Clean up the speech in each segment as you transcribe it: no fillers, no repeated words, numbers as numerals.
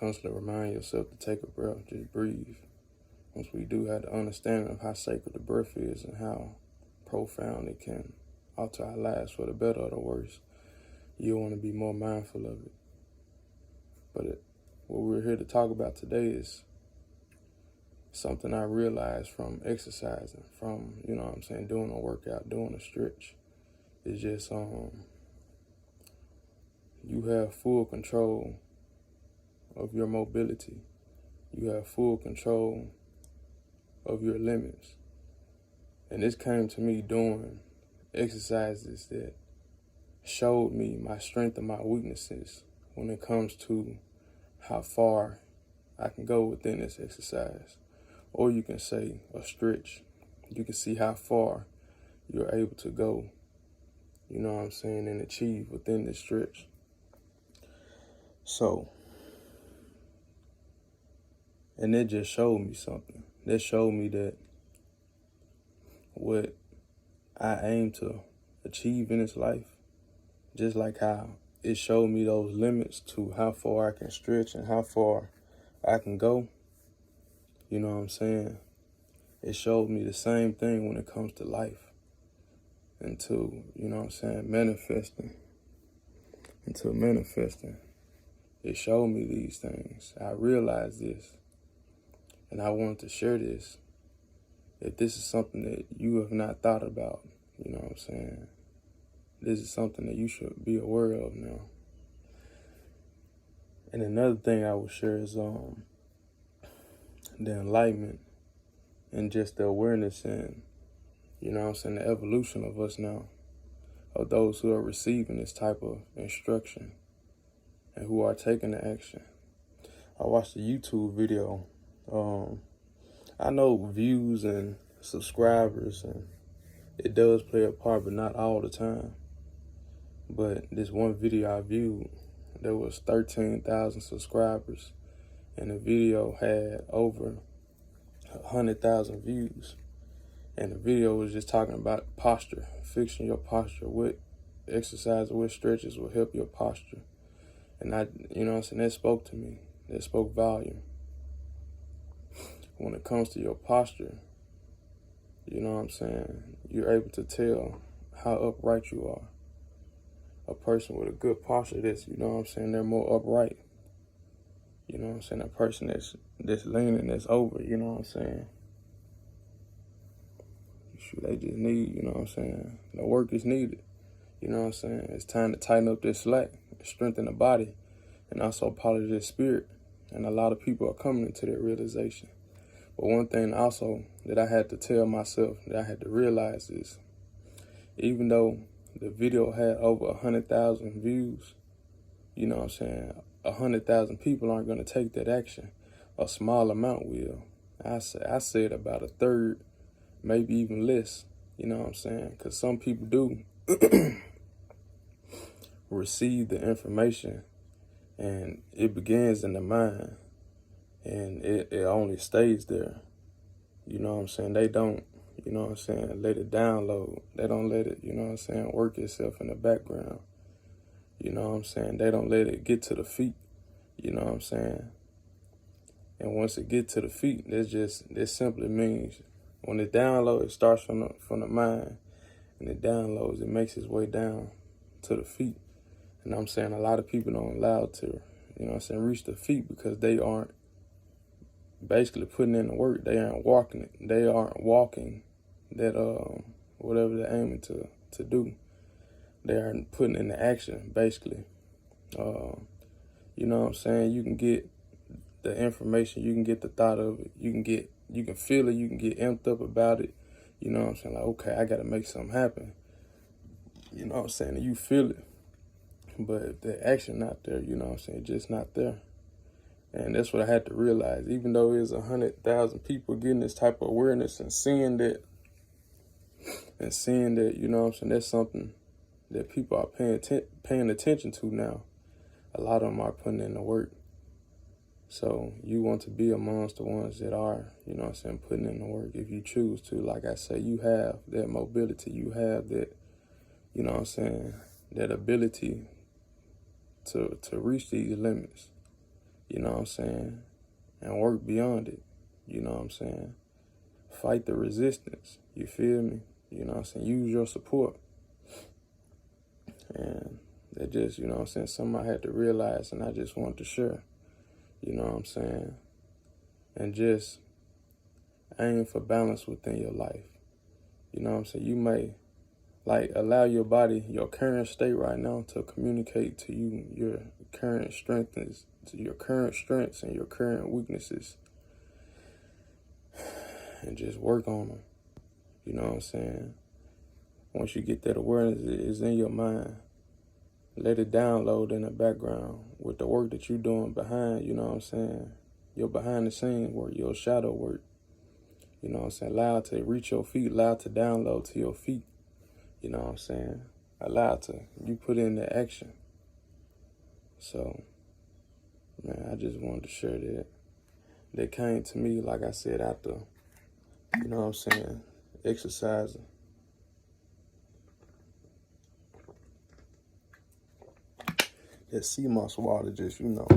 constantly remind yourself to take a breath, just breathe. Once we do have the understanding of how sacred the breath is and how profound it can alter our lives for the better or the worse, you'll want to be more mindful of it. But what we're here to talk about today is something I realized from exercising, from, doing a workout, doing a stretch. It's just, you have full control of your mobility. You have full control of your limits. And this came to me doing exercises that showed me my strength and my weaknesses when it comes to how far I can go within this exercise. Or you can say a stretch. You can see how far you're able to go, and achieve within this stretch. So, and it just showed me something. That showed me that what I aim to achieve in this life, just like how it showed me those limits to how far I can stretch and how far I can go, it showed me the same thing when it comes to life and to, manifesting. It showed me these things. I realized this, and I wanted to share this. If this is something that you have not thought about, this is something that you should be aware of now. And another thing I will share is the enlightenment and just the awareness and, the evolution of us now, of those who are receiving this type of instruction and who are taking the action. I watched a YouTube video. I know views and subscribers, and it does play a part, but not all the time. But this one video I viewed, there was 13,000 subscribers, and the video had over 100,000 views. And the video was just talking about posture, fixing your posture, what exercises, what stretches will help your posture. And that spoke to me. That spoke volume. When it comes to your posture, you're able to tell how upright you are. A person with a good posture, they're more upright. A person that's leaning, that's over, they just need, the work is needed. It's time to tighten up this slack, strengthen the body, and also polish this spirit. And a lot of people are coming into that realization. But one thing also that I had to tell myself, that I had to realize is, even though the video had over 100,000 views, 100,000 people aren't going to take that action. A small amount will. I said about a third, maybe even less, because some people do receive the information and it begins in the mind and it only stays there. They don't, let it download. They don't let it, work itself in the background. They don't let it get to the feet. And once it gets to the feet, this simply means when it downloads, it starts from the mind, and it downloads, it makes its way down to the feet. And a lot of people don't allow it to, reach the feet because they aren't basically putting in the work. They aren't walking it. They aren't walking that, whatever they're aiming to do. They aren't putting in the action, basically. You can get the information, you can get the thought of it, you can feel it, you can get amped up about it. Like, okay, I got to make something happen. And you feel it. But if the action not there, just not there. And that's what I had to realize. Even though there's 100,000 people getting this type of awareness and seeing that, that's something that people are paying attention to now. A lot of them are putting in the work. So you want to be amongst the ones that are, putting in the work if you choose to. Like I say, you have that mobility, you have that, that ability to reach these limits. you know what I'm saying, and work beyond it, you know what I'm saying. Fight the resistance, you feel me? You know what I'm saying? Use your support. And that just, you know what I'm saying, something I had to realize and I just wanted to share, you know what I'm saying? And just aim for balance within your life. You know what I'm saying? You may, like, allow your body, your current state right now, to communicate to you your current strengths, to your current strengths and your current weaknesses, and just work on them. You know what I'm saying? Once you get that awareness is in your mind, let it download in the background with the work that you're doing behind, you know what I'm saying? Your behind the scenes work, your shadow work. You know what I'm saying? Allow it to reach your feet, allow it to download to your feet. You know what I'm saying? Allow it to, you put in the action. So, man, I just wanted to share that. That came to me, like I said, after, you know what I'm saying, exercising. That sea moss water just, you know,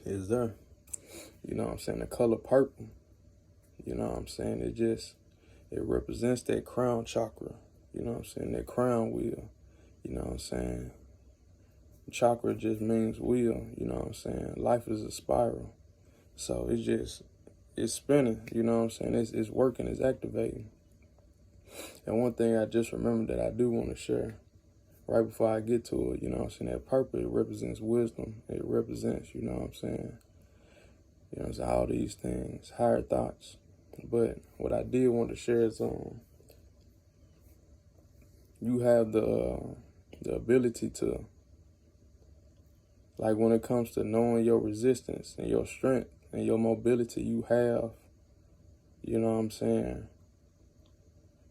is there. You know what I'm saying? The color purple, you know what I'm saying? It represents that crown chakra. You know what I'm saying? That crown wheel, you know what I'm saying? Chakra just means wheel, you know what I'm saying? Life is a spiral. So it's spinning, you know what I'm saying? It's working, it's activating. And one thing I just remembered that I do want to share right before I get to it, you know what I'm saying? That purple, it represents wisdom. It represents, you know what I'm saying? You know, it's all these things, higher thoughts. But what I did want to share is you have the ability to, like, when it comes to knowing your resistance and your strength and your mobility, you have, you know what I'm saying?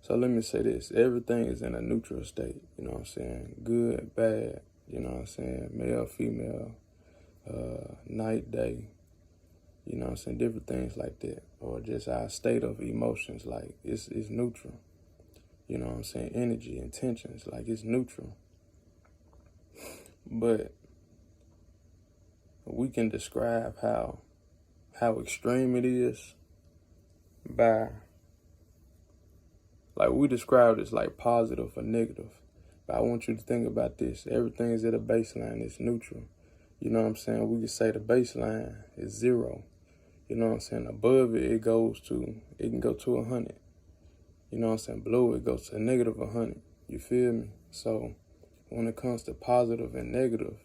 So let me say this, everything is in a neutral state, you know what I'm saying? Good, bad, you know what I'm saying? Male, female, night, day, you know what I'm saying? Different things like that. Or just our state of emotions, like it's neutral. You know what I'm saying? Energy, intentions, like it's neutral. But we can describe how extreme it is by, like, we describe it as like positive or negative. But I want you to think about this. Everything is at a baseline, it's neutral. You know what I'm saying? We could say the baseline is 0. You know what I'm saying? Above it, it can go to 100. You know what I'm saying? Below it goes to negative 100. You feel me? So when it comes to positive and negative,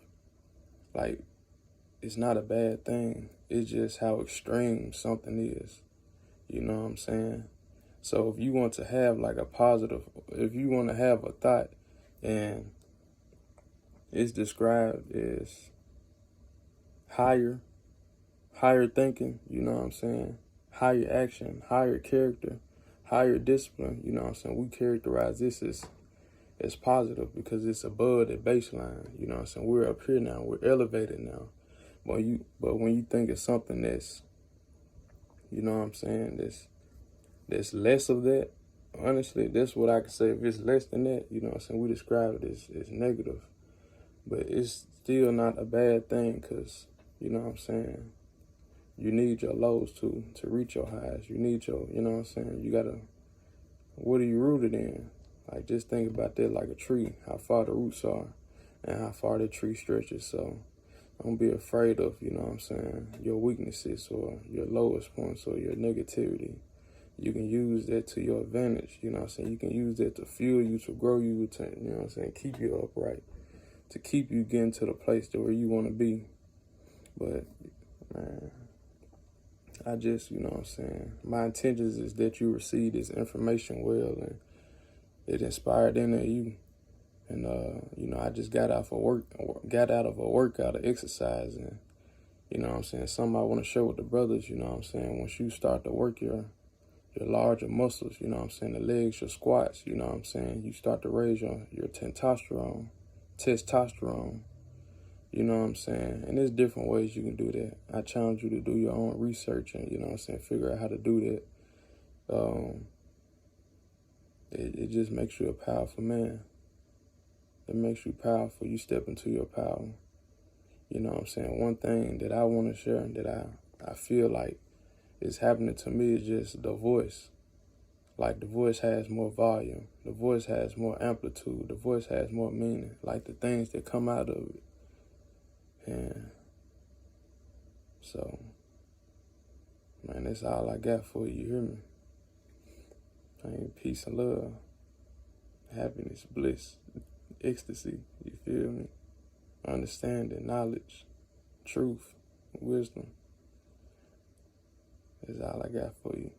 like, it's not a bad thing. It's just how extreme something is. You know what I'm saying? So if you want to have like a positive, if you want to have a thought and it's described as higher thinking, you know what I'm saying? Higher action, higher character, higher discipline, you know what I'm saying? We characterize this as positive because it's above the baseline, you know what I'm saying? We're up here now, we're elevated now. But when you think of something that's, you know what I'm saying, that's less of that, honestly, that's what I could say. If it's less than that, you know what I'm saying, we describe it as negative. But it's still not a bad thing because, you know what I'm saying, you need your lows to reach your highs. You need your, you know what I'm saying, you gotta, what are you rooted in? Like, just think about that like a tree, how far the roots are and how far the tree stretches. So don't be afraid of, you know what I'm saying, your weaknesses or your lowest points or your negativity. You can use that to your advantage, you know what I'm saying? You can use that to fuel you, to grow you, to, you know what I'm saying, keep you upright, to keep you getting to the place to where you want to be. But, man, I just, you know what I'm saying, my intentions is that you receive this information well and it inspired into you. And, you know, I just got out of a workout of exercise and, you know what I'm saying, something I want to share with the brothers, you know what I'm saying, once you start to work your larger muscles, you know what I'm saying, the legs, your squats, you know what I'm saying, you start to raise your testosterone, you know what I'm saying, and there's different ways you can do that. I challenge you to do your own research and, you know what I'm saying, figure out how to do that. It just makes you a powerful man. It makes you powerful. You step into your power. You know what I'm saying? One thing that I want to share that I feel like is happening to me is just the voice. Like, the voice has more volume. The voice has more amplitude. The voice has more meaning. Like, the things that come out of it. And so, man, that's all I got for you. You hear me? Peace and love. Happiness, bliss, ecstasy. You feel me? Understanding, knowledge, truth, wisdom. That's all I got for you.